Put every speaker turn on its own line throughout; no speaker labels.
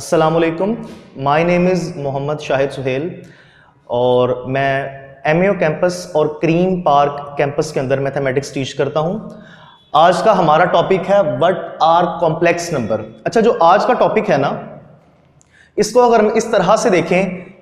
अस्सलामुअलैकुम, my name is Mohammad Shahid Suhail और मैं एमएओ कैंपस और क्रीम पार्क कैंपस के अंदर मैथमेटिक्स टीच करता हूं। आज का हमारा टॉपिक है व्हाट आर कॉम्प्लेक्स नंबर। अच्छा, जो आज का टॉपिक है ना, इसको अगर हम इस तरह से देखें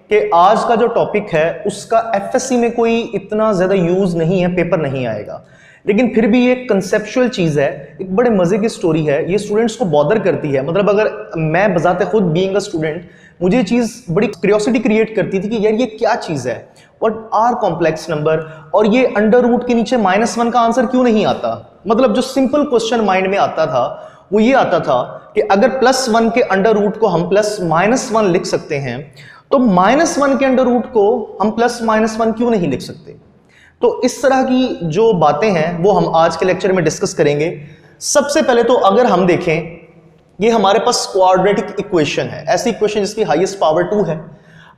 कि आज का जो टॉपिक है उसका एफएससी में कोई इतना ज़्यादा यूज़ नहीं है, पेपर नहीं आएगा, लेकिन फिर भी ये कंसेप्चुअल चीज़ है, एक बड़े मज़े की स्टोरी है, ये स्टूडेंट्स को बॉदर करती है। मतलब अगर मैं बजाते खुद बीइंग अ स्टूडेंट, मुझे ये चीज़ बड़ी क्यूरियोसिटी क्रिएट करती थी कि यार ये क्या चीज़ है, व्हाट आर कॉम्प्लेक्स नंबर, और ये अंडर रूट के नीचे -1 का आंसर क्यों नहीं आता। मतलब जो सिंपल क्वेश्चन माइंड में आता था वो ये आता था कि अगर +1 के अंडर रूट को हम +-1 लिख सकते हैं, तो -1 के अंडर रूट को हम +-1 क्यों नहीं लिख सकते। तो इस तरह की जो बातें हैं वो हम आज के लेक्चर में डिस्कस करेंगे। सबसे पहले तो अगर हम देखें, ये हमारे पास क्वाड्रेटिक इक्वेशन है, ऐसी इक्वेशन जिसकी हाईएस्ट पावर 2 है।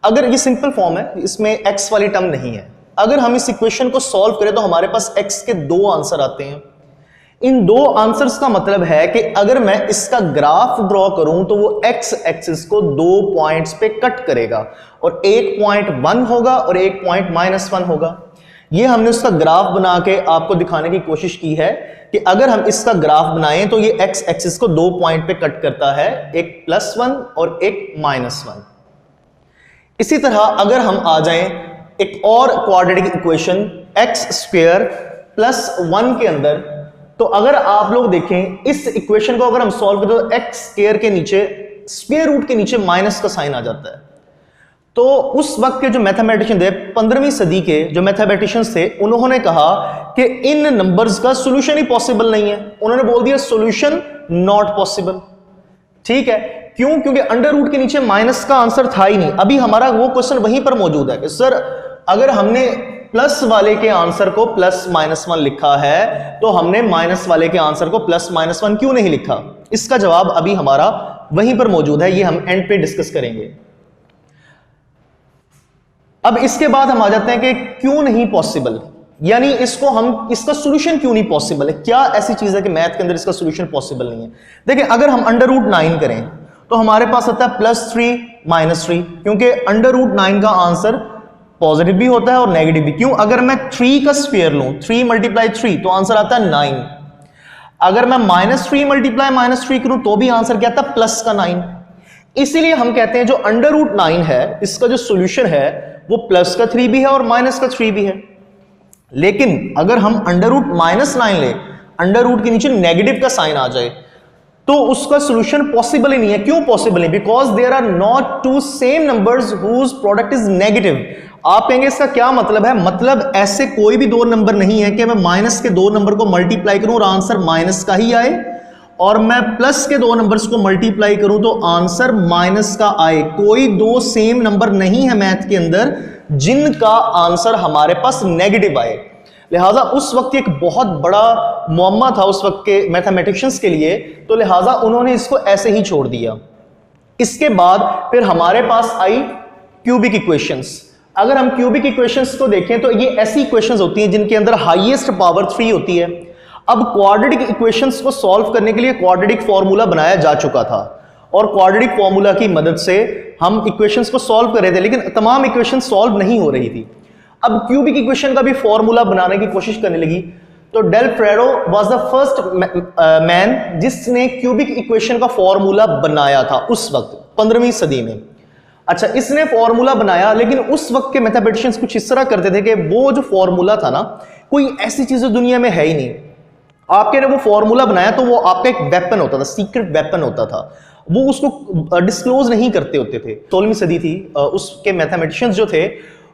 अगर ये सिंपल फॉर्म है, इसमें x वाली टर्म नहीं है, अगर हम इस इक्वेशन को सॉल्व करें तो हमारे पास x के 2 आंसर आते हैं। इन 2 आंसर्स का मतलब है कि अगर मैं इसका ग्राफ ड्रॉ करूं तो वो x एक्सिस को 2 पॉइंट्स पे कट करेगा, और एक पॉइंट 1 होगा और एक पॉइंट -1 होगा। ये हमने उसका ग्राफ बना के आपको दिखाने की कोशिश की है कि अगर हम इसका ग्राफ बनाएं तो ये x एक्सिस को 2 पॉइंट पे कट करता है, एक +1 और एक -1। इसी तरह अगर हम आ जाएं एक और क्वाड्रेटिक इक्वेशन x² + 1 के अंदर, तो अगर आप लोग देखें इस इक्वेशन को अगर हम सॉल्व करें तो x² के नीचे, स्क्वायर रूट के नीचे माइनस का साइन आ जाता है। तो उस वक्त के जो मैथमेटिशियन थे, 15वीं सदी के जो मैथमेटिशियंस थे, उन्होंने कहा कि इन नंबर्स का सॉल्यूशन ही पॉसिबल नहीं है। उन्होंने बोल दिया सॉल्यूशन नॉट पॉसिबल। ठीक है, क्यों? क्योंकि अंडर रूट के नीचे माइनस का आंसर था ही नहीं। अभी हमारा वो क्वेश्चन वहीं पर मौजूद है कि सर अगर हमने प्लस वाले के आंसर को +-1 लिखा है तो हमने माइनस वाले के आंसर को +-1 क्यों नहीं लिखा। इसका जवाब अभी हमारा वहीं पर मौजूद है, ये हम एंड पे डिस्कस करेंगे। अब इसके बाद हम आ जाते हैं कि क्यों नहीं पॉसिबल, यानी इसका सॉल्यूशन क्यों नहीं पॉसिबल है। क्या ऐसी चीज है कि मैथ के अंदर इसका सॉल्यूशन पॉसिबल नहीं है। देखिए, अगर हम √9 करें तो हमारे पास आता है +3 -3, क्योंकि √9 का आंसर पॉजिटिव भी होता है और नेगेटिव भी। क्यों? अगर मैं 3 का स्क्वायर लूं, 3 × 3 तो आंसर आता है 9। अगर मैं -3 × -3 करूं तो भी आंसर क्या आता है प्लस का 9। इसीलिए हम कहते हैं जो √9 है इसका जो सॉल्यूशन है वो प्लस का 3 भी है और माइनस का 3 भी है। लेकिन अगर हम √-9 ले, अंडर रूट के नीचे नेगेटिव का साइन आ जाए, तो उसका सॉल्यूशन पॉसिबल ही नहीं है। क्यों पॉसिबल नहीं? Because there are not 2 same numbers whose product is negative. आप कहेंगे इसका क्या मतलब है? मतलब ऐसे कोई भी 2 नंबर नहीं है कि मैं माइनस के 2 नंबर को मल्टीप्लाई करूं और आंसर माइनस का ही आए, और मैं प्लस के 2 नंबर्स को मल्टीप्लाई करूं तो आंसर माइनस का आए। कोई 2 सेम नंबर नहीं है मैथ के अंदर जिनका आंसर हमारे पास नेगेटिव आए। लिहाजा उस वक्त एक बहुत बड़ा मुअम्मा था उस वक्त के मैथमेटिशियंस के लिए, तो लिहाजा उन्होंने इसको ऐसे ही छोड़ दिया। इसके बाद फिर हमारे पास आई क्यूबिक इक्वेशंस। अगर हम क्यूबिक इक्वेशंस को देखें तो ये ऐसी इक्वेशंस होती हैं जिनके अंदर हाईएस्ट पावर 3 होती है। अब क्वाड्रेटिक इक्वेशंस को सॉल्व करने के लिए क्वाड्रेटिक फॉर्मूला बनाया जा चुका था, और क्वाड्रेटिक फॉर्मूला की मदद से हम इक्वेशंस को सॉल्व कर रहे थे, लेकिन तमाम इक्वेशंस सॉल्व नहीं हो रही थी। अब क्यूबिक इक्वेशन का भी फॉर्मूला बनाने की कोशिश करने लगी, तो del Ferro was the first man जिसने क्यूबिक इक्वेशन का फॉर्मूला बनाया था उस वक्त 15वीं सदी में। अच्छा, इसने फॉर्मूला बनाया, लेकिन उस वक्त के मैथमेटिशियंस कुछ इस तरह करते थे कि वो जो फॉर्मूला था ना, कोई ऐसी चीज दुनिया में है ही नहीं। आपके ने वो फॉर्मूला बनाया तो वो आपका एक वेपन होता था, सीक्रेट वेपन होता था, वो उसको डिस्क्लोज नहीं करते होते थे। 16वीं सदी थी, उसके मैथमेटिशियंस जो थे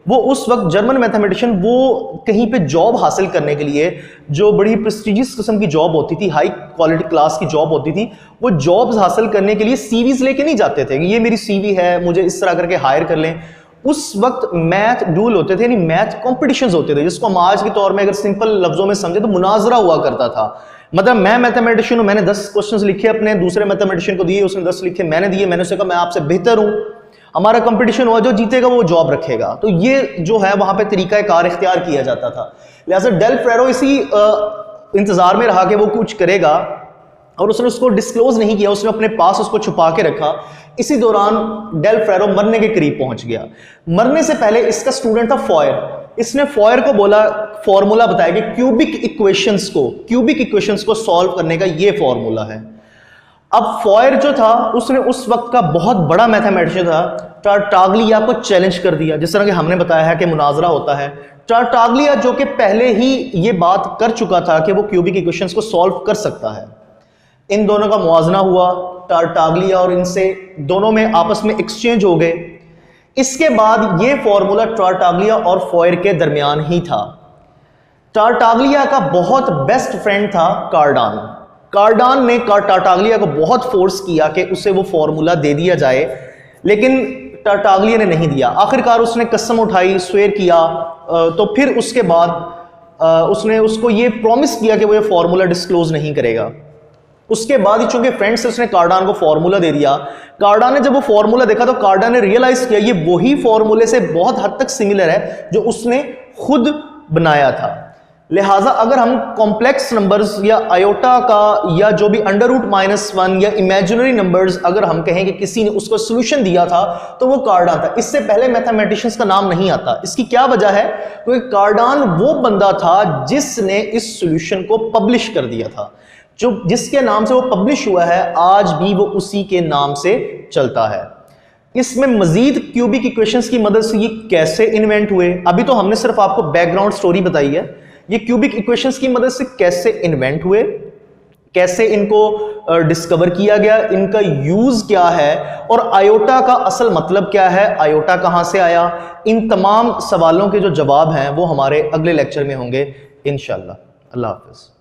वो उस वक्त जर्मन मैथमेटिशियन, वो कहीं पे जॉब हासिल करने के लिए, जो बड़ी प्रेस्टिजियस किस्म की जॉब होती थी, हाई क्वालिटी क्लास की जॉब होती थी, वो जॉब्स हासिल करने के लिए सीवीज लेके नहीं जाते थे कि ये मेरी सीवी है, मुझे इस तरह करके हायर कर लें। उस वक्त मैथ ड्यूल होते थे, यानी मैथ कॉम्पिटिशंस होते थे, जिसको हम आज के तौर में अगर सिंपल लफ्जों में समझे तो मुनाजरा हुआ करता था। मतलब मैं मैथमेटिशियन हूं, मैंने 10 क्वेश्चंस लिखे, अपने दूसरे मैथमेटिशियन को दिए, उसने 10 लिखे, मैंने दिए, मैंने उससे कहा मैं आपसे बेहतर हूं, हमारा कंपटीशन हुआ, जो जीतेगा वो जॉब रखेगा। तो ये जो है वहां पे तरीका कार इख्तियार किया जाता था। लिहाजा डेल फ्रेरो इसी इंतजार में रहा कि वो कुछ करेगा और उसने उसको डिस्क्लोज नहीं किया, उसने अपने पास उसको छुपा के रखा। इसी दौरान डेल फेरो मरने के करीब पहुंच गया। मरने से पहले इसका स्टूडेंट था फॉयर। इसने फॉयर को बोला, फॉर्मूला बताया कि क्यूबिक इक्वेशंस को सॉल्व करने का ये फॉर्मूला है। अब फॉयर जो था उसने उस वक्त का बहुत बड़ा मैथमेटिशियन था, टारटाग्लिया को चैलेंज कर दिया। जिस तरह कि हमने बताया है कि मुनाजरा होता है, टारटाग्लिया जो कि पहले ही ये बात कर चुका था कि वो क्यूबिक इक्वेशंस को सॉल्व कर सकता है। इन दोनों का मुआवजना हुआ, टारटाग्लिया और इनसे दोनों में आपस में एक्सचेंज हो गए। इसके बाद ये फॉर्मूला टारटाग्लिया और फॉयर के दरमियान ही था। टारटाग्लिया का बहुत बेस्ट फ्रेंड था कार्डान। कार्डान ने टारटाग्लिया को बहुत फोर्स किया कि उसे वो फॉर्मूला दे दिया जाए, लेकिन टारटाग्लिया ने नहीं दिया। आखिरकार उसने कसम उठाई, स्वेर किया, तो फिर उसके बाद उसने उसको ये प्रॉमिस किया कि वो ये फॉर्मूला डिस्क्लोज नहीं करेगा। उसके बाद ही चूंकि फ्रेंड से उसने कार्डान को फॉर्मूला दे दिया। कार्डान ने जब वो फॉर्मूला देखा तो कार्डान ने रियलाइज किया ये वही फॉर्मूले से बहुत हद तक सिमिलर है जो उसने खुद बनाया था। लिहाजा अगर हम कॉम्प्लेक्स नंबर्स या आयोटा का या जो भी √-1 या इमेजिनरी नंबर्स अगर हम कहें कि किसी ने उसको सोल्यूशन दिया था तो वो कार्डान था। इससे पहले मैथमेटिशियंस का नाम नहीं आता। इसकी क्या वजह है? क्योंकि कार्डान वो बंदा था जिसने इस सोल्यूशन को पब्लिश कर दिया था। जो जिसके नाम से वो पब्लिश हुआ है आज भी वो उसी के नाम से चलता है। इसमें मजीद क्यूबिक इक्वेशंस की मदद से ये कैसे इन्वेंट हुए, अभी तो हमने सिर्फ आपको बैकग्राउंड स्टोरी बताई है। ये क्यूबिक इक्वेशंस की मदद से कैसे इन्वेंट हुए, कैसे इनको डिस्कवर किया गया, इनका यूज क्या है और आयोटा का असल मतलब क्या है, आयोटा कहां से आया, इन तमाम सवालों के जो जवाब हैं वो हमारे अगले लेक्चर में होंगे इंशाअल्लाह। अल्लाह हाफिज।